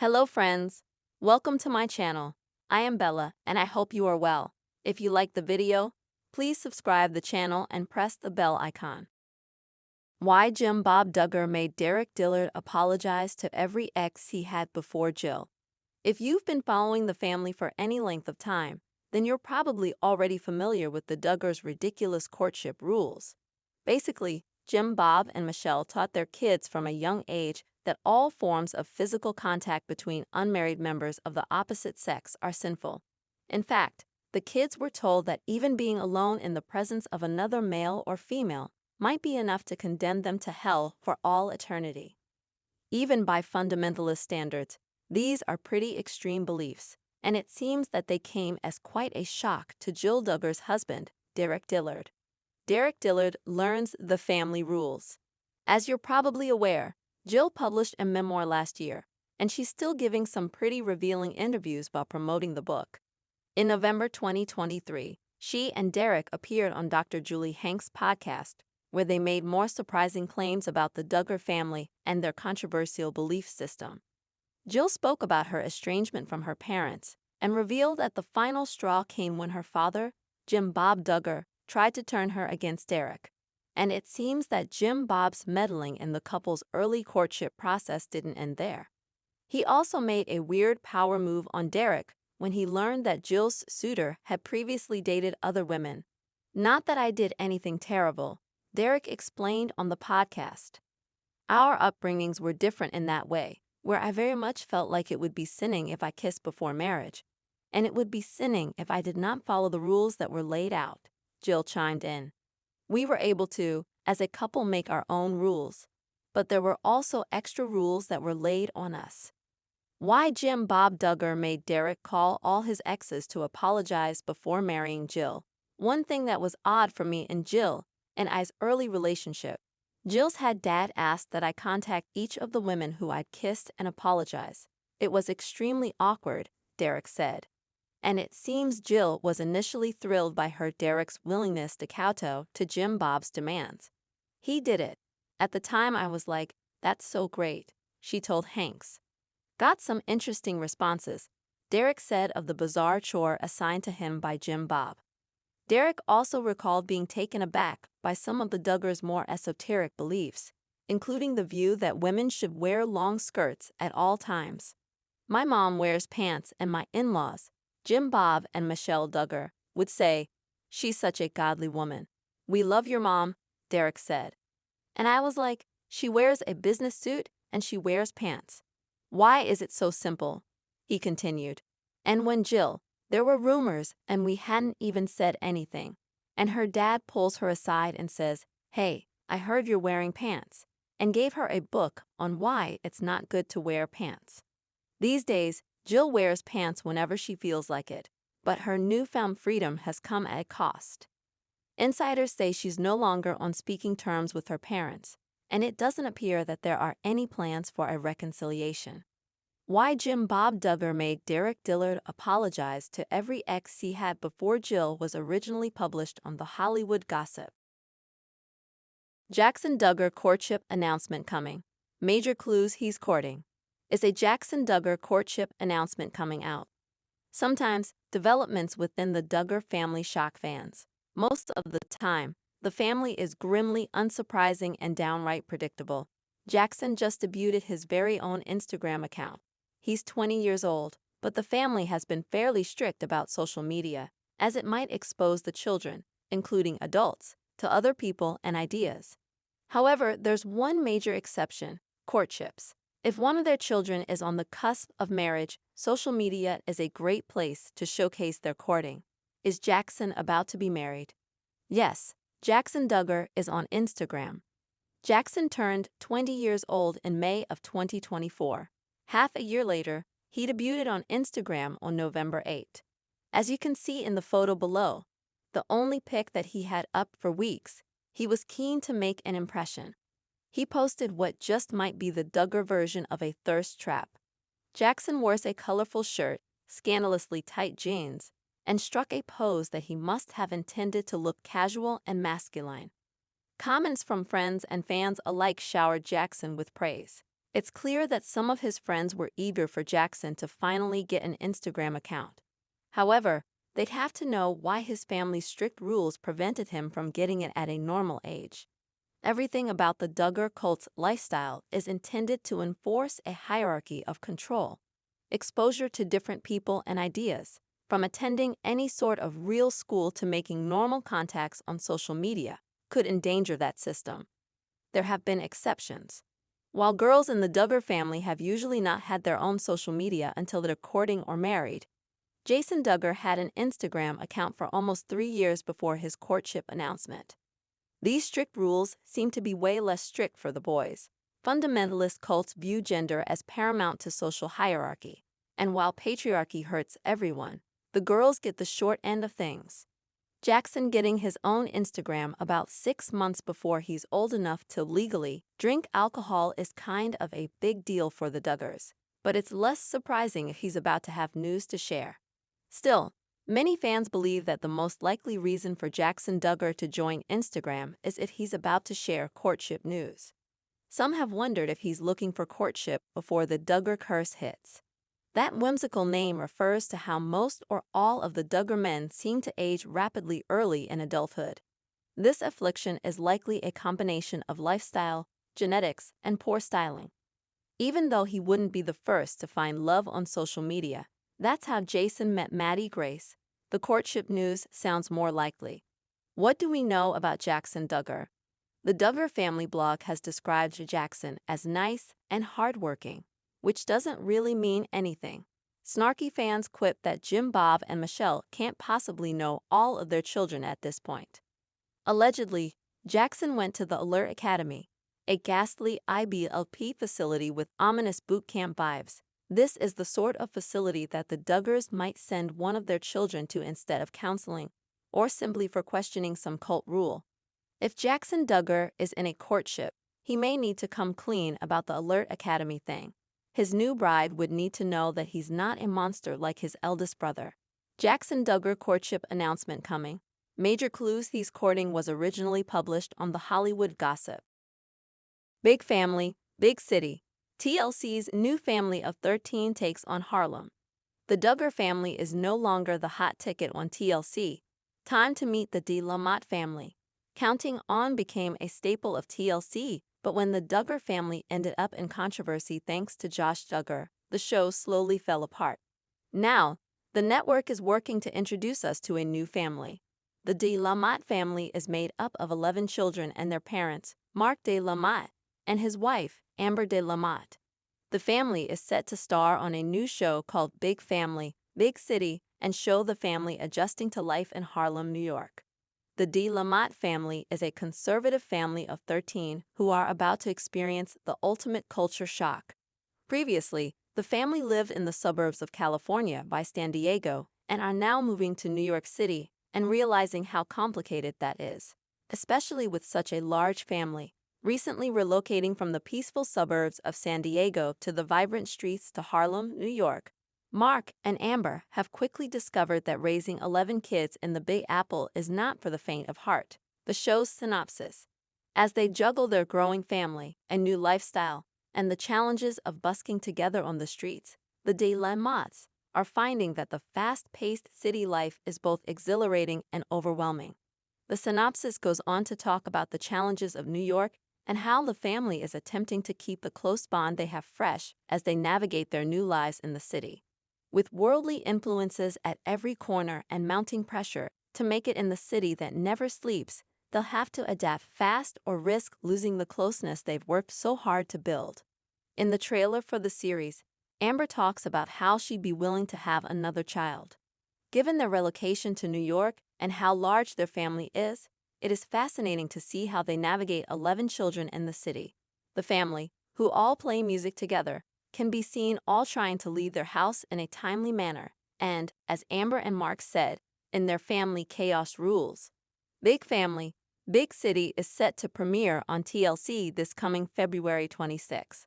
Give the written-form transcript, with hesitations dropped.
Hello friends, welcome to my channel. I am Bella and I hope you are well. If you like the video, please subscribe the channel and press the bell icon. Why Jim Bob Duggar made Derick Dillard apologize to every ex he had before Jill. If you've been following the family for any length of time, then you're probably already familiar with the Duggars' ridiculous courtship rules. Basically, Jim Bob and Michelle taught their kids from a young age that all forms of physical contact between unmarried members of the opposite sex are sinful. In fact, the kids were told that even being alone in the presence of another male or female might be enough to condemn them to hell for all eternity. Even by fundamentalist standards, these are pretty extreme beliefs, and it seems that they came as quite a shock to Jill Duggar's husband, Derick Dillard. Derick Dillard learns the family rules. As you're probably aware, Jill published a memoir last year, and she's still giving some pretty revealing interviews while promoting the book. In November 2023, she and Derick appeared on Dr. Julie Hanks' podcast, where they made more surprising claims about the Duggar family and their controversial belief system. Jill spoke about her estrangement from her parents and revealed that the final straw came when her father, Jim Bob Duggar, tried to turn her against Derick. And it seems that Jim Bob's meddling in the couple's early courtship process didn't end there. He also made a weird power move on Derick when he learned that Jill's suitor had previously dated other women. "Not that I did anything terrible," Derick explained on the podcast. "Our upbringings were different in that way, where I very much felt like it would be sinning if I kissed before marriage, and it would be sinning if I did not follow the rules that were laid out," Jill chimed in. "We were able to, as a couple, make our own rules, but there were also extra rules that were laid on us." Why Jim Bob Duggar made Derick call all his exes to apologize before marrying Jill. One thing that was odd for me in Jill and I's early relationship, Jill's dad asked that I contact each of the women who I'd kissed and apologize. "It was extremely awkward," Derick said. And it seems Jill was initially thrilled by Derick's willingness to kowtow to Jim Bob's demands. "He did it. At the time I was like, that's so great," she told Hanks. "Got some interesting responses," Derick said of the bizarre chore assigned to him by Jim Bob. Derick also recalled being taken aback by some of the Duggars' more esoteric beliefs, including the view that women should wear long skirts at all times. "My mom wears pants and my in-laws," Jim Bob and Michelle Duggar would say, "She's such a godly woman." "We love your mom," Derick said. And I was like, "She wears a business suit and she wears pants. Why is it so simple?" He continued. "And when Jill, there were rumors and we hadn't even said anything, and her dad pulls her aside and says, 'Hey, I heard you're wearing pants,' and gave her a book on why it's not good to wear pants. These days, Jill wears pants whenever she feels like it, but her newfound freedom has come at a cost. Insiders say she's no longer on speaking terms with her parents, and it doesn't appear that there are any plans for a reconciliation." Why Jim Bob Duggar made Derick Dillard apologize to every ex he had before Jill was originally published on The Hollywood Gossip. Jackson Duggar courtship announcement coming. Major clues he's courting. Is a Jackson Duggar courtship announcement coming out? Sometimes, developments within the Duggar family shock fans. Most of the time, the family is grimly unsurprising and downright predictable. Jackson just debuted his very own Instagram account. He's 20 years old, but the family has been fairly strict about social media, as it might expose the children, including adults, to other people and ideas. However, there's one major exception: courtships. If one of their children is on the cusp of marriage, social media is a great place to showcase their courting. Is Jackson about to be married? Yes, Jackson Duggar is on Instagram. Jackson turned 20 years old in May of 2024. Half a year later, he debuted on Instagram on November 8. As you can see in the photo below, the only pic that he had up for weeks, he was keen to make an impression. He posted what just might be the Duggar version of a thirst trap. Jackson wears a colorful shirt, scandalously tight jeans, and struck a pose that he must have intended to look casual and masculine. Comments from friends and fans alike showered Jackson with praise. It's clear that some of his friends were eager for Jackson to finally get an Instagram account. However, they'd have to know why his family's strict rules prevented him from getting it at a normal age. Everything about the Duggar cult's lifestyle is intended to enforce a hierarchy of control. Exposure to different people and ideas, from attending any sort of real school to making normal contacts on social media, could endanger that system. There have been exceptions. While girls in the Duggar family have usually not had their own social media until they're courting or married, Jason Duggar had an Instagram account for almost 3 years before his courtship announcement. These strict rules seem to be way less strict for the boys. Fundamentalist cults view gender as paramount to social hierarchy, and while patriarchy hurts everyone, the girls get the short end of things. Jackson getting his own Instagram about 6 months before he's old enough to legally drink alcohol is kind of a big deal for the Duggars, but it's less surprising if he's about to have news to share. Still, many fans believe that the most likely reason for Jackson Duggar to join Instagram is if he's about to share courtship news. Some have wondered if he's looking for courtship before the Duggar curse hits. That whimsical name refers to how most or all of the Duggar men seem to age rapidly early in adulthood. This affliction is likely a combination of lifestyle, genetics, and poor styling. Even though he wouldn't be the first to find love on social media, that's how Jason met Maddie Grace. The courtship news sounds more likely. What do we know about Jackson Duggar? The Duggar family blog has described Jackson as nice and hardworking, which doesn't really mean anything. Snarky fans quip that Jim Bob and Michelle can't possibly know all of their children at this point. Allegedly, Jackson went to the Alert Academy, a ghastly IBLP facility with ominous boot camp vibes. This is the sort of facility that the Duggars might send one of their children to instead of counseling, or simply for questioning some cult rule. If Jackson Duggar is in a courtship, he may need to come clean about the Alert Academy thing. His new bride would need to know that he's not a monster like his eldest brother. Jackson Duggar courtship announcement coming. Major clues: he's courting was originally published on The Hollywood Gossip. Big family, big city. TLC's new family of 13 takes on Harlem. The Duggar family is no longer the hot ticket on TLC. Time to meet the De La Motte family. Counting On became a staple of TLC, but when the Duggar family ended up in controversy thanks to Josh Duggar, the show slowly fell apart. Now, the network is working to introduce us to a new family. The De La Motte family is made up of 11 children and their parents, Mark De La Motte, and his wife, Amber De La Motte. The family is set to star on a new show called Big Family, Big City, and show the family adjusting to life in Harlem, New York. The De La Motte family is a conservative family of 13 who are about to experience the ultimate culture shock. Previously, the family lived in the suburbs of California by San Diego and are now moving to New York City and realizing how complicated that is, especially with such a large family. Recently relocating from the peaceful suburbs of San Diego to the vibrant streets to Harlem, New York, Mark and Amber have quickly discovered that raising 11 kids in the Big Apple is not for the faint of heart. The show's synopsis: as they juggle their growing family, a new lifestyle, and the challenges of busking together on the streets, the De La Mottes are finding that the fast-paced city life is both exhilarating and overwhelming. The synopsis goes on to talk about the challenges of New York and how the family is attempting to keep the close bond they have fresh as they navigate their new lives in the city. With worldly influences at every corner and mounting pressure to make it in the city that never sleeps, they'll have to adapt fast or risk losing the closeness they've worked so hard to build. In the trailer for the series, Amber talks about how she'd be willing to have another child. Given their relocation to New York and how large their family is, it is fascinating to see how they navigate 11 children in the city. The family, who all play music together, can be seen all trying to lead their house in a timely manner, and, as Amber and Mark said, in their family chaos rules. Big Family, Big City is set to premiere on TLC this coming February 26.